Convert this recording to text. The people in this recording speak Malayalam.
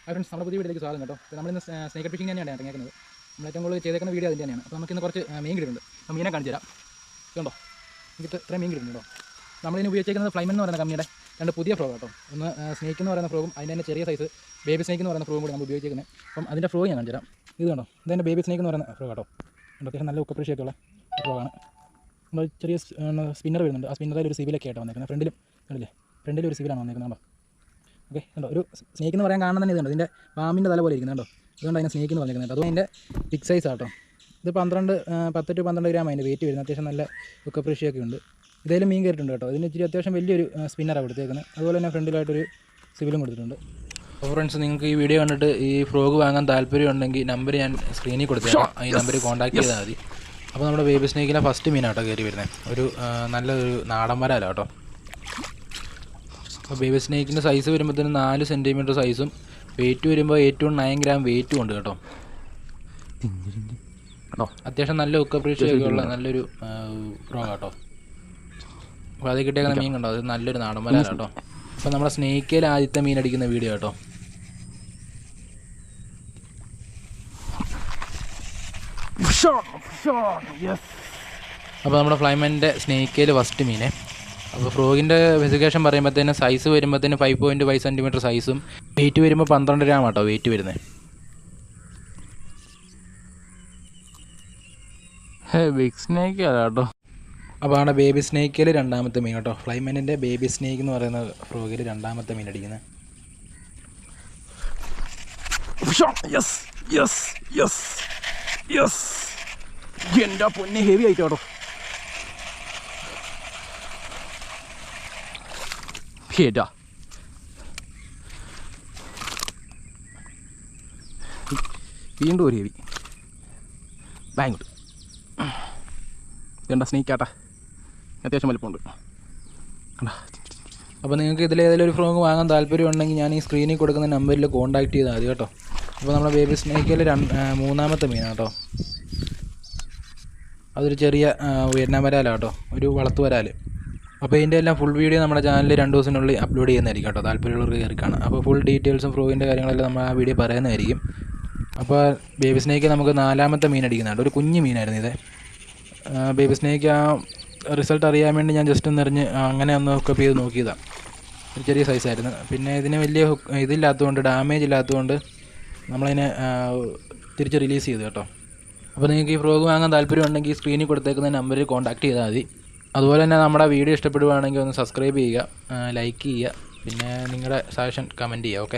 ഫ്രണ്ട്സ്, നമ്മുടെ പുതിയ വീഡിയോയിലേക്ക് സ്വാഗതം കേട്ടോ. അപ്പോൾ നമ്മളിന്ന് സ്നേക്ക് ഫിഷിംഗ് തന്നെയാണ് ഇറങ്ങിയിരിക്കുന്നത്. നമ്മൾ ഏറ്റവും കൂടുതൽ ചെയ്തേക്കുന്ന വീഡിയോ അതിൻ്റെ തന്നെയാണ്. അപ്പോൾ നമുക്കിന്ന് കുറച്ച് മീൻ കിട്ടുന്നുണ്ട്. അപ്പോൾ മീനെ കാണിച്ചു തരാം. ഇതുണ്ടോ, ഇതിട്ട് ഇത്രയും മീൻ കിട്ടുന്നുണ്ടോ. നമ്മളിന്ന് ഉപയോഗിച്ചിരിക്കുന്നത് ഫ്ലൈമൻ എന്ന് പറയുന്ന കമ്പനിയുടെ രണ്ട് പുതിയ ഫ്രോഗ് കേട്ടോ. ഒന്ന് സ്നേക്ക് എന്ന് പറയുന്ന ഫ്രോഗും അതിൻ്റെ തന്നെ ചെറിയ സൈസ് ബേബി സ്നേക്ക് എന്ന് പറയുന്ന ഫ്രോഗും കൂടി നമ്മൾ ഉപയോഗിച്ചിരിക്കുന്നത്. അപ്പം അതിൻ്റെ ഫ്രോഗ് ഞാൻ കാണിച്ചു തരാം. ഇത് കണ്ടോ, ഇതെൻ്റെ ബേബി സ്നേക്ക് എന്ന് പറയുന്ന ഫ്രോഗ് കേട്ടോ. അത്യാവശ്യം നല്ല ഉക്കപ്രീഷിയൊക്കെയുള്ള ഫ്രോഗാണ്. നമ്മൾ ചെറിയ സ്പിന്നർ വരുന്നുണ്ട്. ആ സ്പിന്നറിൽ ഒരു സിവിലൊക്കെ ആയിട്ട് വന്നേക്കുന്നത്. ഫ്രണ്ടിൽ ഒരു സിവിലാണ് വന്നേക്കുന്നത് കേട്ടോ. ഓക്കെ, കണ്ടോ, ഒരു സ്നേക്ക് എന്ന് പറയാൻ കാണാൻ തന്നെ ഇതുണ്ട്. ഇതിൻ്റെ പാമ്പിൻ്റെ തല പോലെ ഇരിക്കുന്നുണ്ടോ. അതുകൊണ്ട് അതിനെ സ്നേക്ക് എന്ന് പറഞ്ഞിരിക്കുന്നത്. അതുകൊണ്ട് അതിൻ്റെ ബിഗ് സൈസ് ആട്ടോ. ഇത് 10 to 12 ഗ്രാം അതിൻ്റെ വെയിറ്റ് വരുന്നത്. അത്യാവശ്യം നല്ല ഉക്കപ്രീഷിയൊക്കെ ഉണ്ട്. ഇതേലും മീൻ കയറിയിട്ടുണ്ട് കേട്ടോ. ഇതിന് ഇച്ചിരി അത്യാവശ്യം വലിയൊരു സ്പിന്നറാണ് കൊടുത്തേക്കുന്നത്. അതുപോലെ തന്നെ ഫ്രണ്ടിലായിട്ടൊരു സിവിലും കൊടുത്തിട്ടുണ്ട്. അപ്പോൾ ഫ്രണ്ട്സ്, നിങ്ങൾക്ക് ഈ വീഡിയോ കണ്ടിട്ട് ഈ ഫ്രോഗ് വാങ്ങാൻ താല്പര്യം ഉണ്ടെങ്കിൽ നമ്പർ ഞാൻ സ്ക്രീനിൽ കൊടുത്തേക്കാം. ഈ നമ്പറിൽ കോൺടാക്ട് ചെയ്താൽ മതി. അപ്പോൾ നമ്മുടെ ബേബി സ്നേക്കിലെ ഫസ്റ്റ് മീനാട്ടോ കയറി വരുന്നത്. ഒരു നല്ലൊരു നാടൻ വരാല കേട്ടോ. അപ്പോൾ ബേബി സ്നേക്കിൻ്റെ സൈസ് വരുമ്പോഴത്തേനും 4 സെൻറ്റിമീറ്റർ സൈസും വെയിറ്റ് വരുമ്പോൾ 8 to 9 ഗ്രാം വെയിറ്റും ഉണ്ട് കേട്ടോ. അത്യാവശ്യം നല്ല ഉക്കപ്രീഷിയൊക്കെ ഉള്ള നല്ലൊരു ഫ്രോഗ് കേട്ടോ. അപ്പോൾ അത് കിട്ടിയേക്കുന്ന മീൻ കണ്ടോ, അത് നല്ലൊരു നാടൻ വരാല കേട്ടോ. അപ്പോൾ നമ്മുടെ സ്നേക്കിൽ ആദ്യത്തെ മീൻ അടിക്കുന്ന വീഡിയോ കേട്ടോ. അപ്പോൾ നമ്മുടെ ഫ്ലൈമൻ്റെ സ്നേക്കിൽ ഫസ്റ്റ് മീനെ. അപ്പോൾ ഫ്രോഗിൻ്റെ സ്പെസിഫിക്കേഷൻ പറയുമ്പോഴത്തേന് സൈസ് വരുമ്പോഴത്തേന് 5.5 സെൻറ്റിമീറ്റർ സൈസും വെയിറ്റ് വരുമ്പോൾ 12 ഗ്രാം ആട്ടോ വെയിറ്റ് വരുന്നത്. ബിഗ് സ്നേക്ക് കേട്ടോ. അപ്പോൾ അവിടെ ബേബി സ്നേക്കിൽ രണ്ടാമത്തെ മീൻ കേട്ടോ. ഫ്ലൈമനിൻ്റെ ബേബി സ്നേക്ക് എന്ന് പറയുന്ന ഫ്രോഗിൽ രണ്ടാമത്തെ മീൻ അടിക്കുന്നത്. എൻ്റെ പൊന്നെ ഹെവി ആയിട്ട് കേട്ടോ. ഹേറ്റാ വീണ്ടും ഒരു ഹെവി ബാങ്കോട്ട്. ഇതെന്താ സ്നേക്കാട്ടാ, അത്യാവശ്യം വലിപ്പമുണ്ട്. അപ്പോൾ നിങ്ങൾക്ക് ഇതിലേതെങ്കിലും ഒരു ഫ്രോഗ് വാങ്ങാൻ താല്പര്യം ഉണ്ടെങ്കിൽ ഞാൻ ഈ സ്ക്രീനിൽ കൊടുക്കുന്ന നമ്പറിൽ കോൺടാക്ട് ചെയ്താൽ മതി കേട്ടോ. അപ്പോൾ നമ്മുടെ ബേബി സ്നേക്കിൽ മൂന്നാമത്തെ മീനാണ് കേട്ടോ. അതൊരു ചെറിയ വിയറ്റ്നാം വരാല കേട്ടോ, ഒരു വളർത്തു വരാൽ. അപ്പോൾ ഇതിൻ്റെ എല്ലാം ഫുൾ വീഡിയോ നമ്മുടെ ചാനലിൽ 2 ദിവസത്തിനുള്ളിൽ അപ്ലോഡ് ചെയ്യുന്നതായിരിക്കും കേട്ടോ. താല്പര്യമുള്ളവർക്ക് കയറി കാണാം. അപ്പോൾ ഫുൾ ഡീറ്റെയിൽസും ഫ്രോഗിൻ്റെ കാര്യങ്ങളെല്ലാം നമ്മൾ ആ വീഡിയോ പറയുന്നതായിരിക്കും. അപ്പോൾ ബേബി സ്നേക്ക് നമുക്ക് 4ാമത്തെ മീൻ അടിക്കുന്നുണ്ട്. ഒരു കുഞ്ഞു മീനായിരുന്നു ഇത്. ബേബി സ്നേക്ക് ആ റിസൾട്ട് അറിയാൻ വേണ്ടി ഞാൻ ജസ്റ്റ് ഒന്ന് എറിഞ്ഞ് അങ്ങനെ ഒന്ന് ഹുക്കപ്പ് ചെയ്ത് നോക്കിയതാണ്. ഒരു ചെറിയ സൈസായിരുന്നു. പിന്നെ ഇതിന് വലിയ ഇതില്ലാത്തതുകൊണ്ട്, ഡാമേജ് ഇല്ലാത്തതുകൊണ്ട് നമ്മളതിനെ തിരിച്ച് റിലീസ് ചെയ്തു കേട്ടോ. അപ്പോൾ നിങ്ങൾക്ക് ഈ ഫ്രോഗ് വാങ്ങാൻ താല്പര്യം ഉണ്ടെങ്കിൽ സ്ക്രീനിൽ കൊടുത്തേക്കുന്ന നമ്പറിൽ കോൺടാക്ട് ചെയ്താൽ മതി. അതുപോലെ തന്നെ നമ്മുടെ വീഡിയോ ഇഷ്ടപ്പെടുകയാണെങ്കിൽ ഒന്ന് സബ്സ്ക്രൈബ് ചെയ്യുക, ലൈക്ക് ചെയ്യുക, പിന്നെ നിങ്ങളുടെ സജഷൻ കമൻറ്റ് ചെയ്യുക. ഓക്കെ.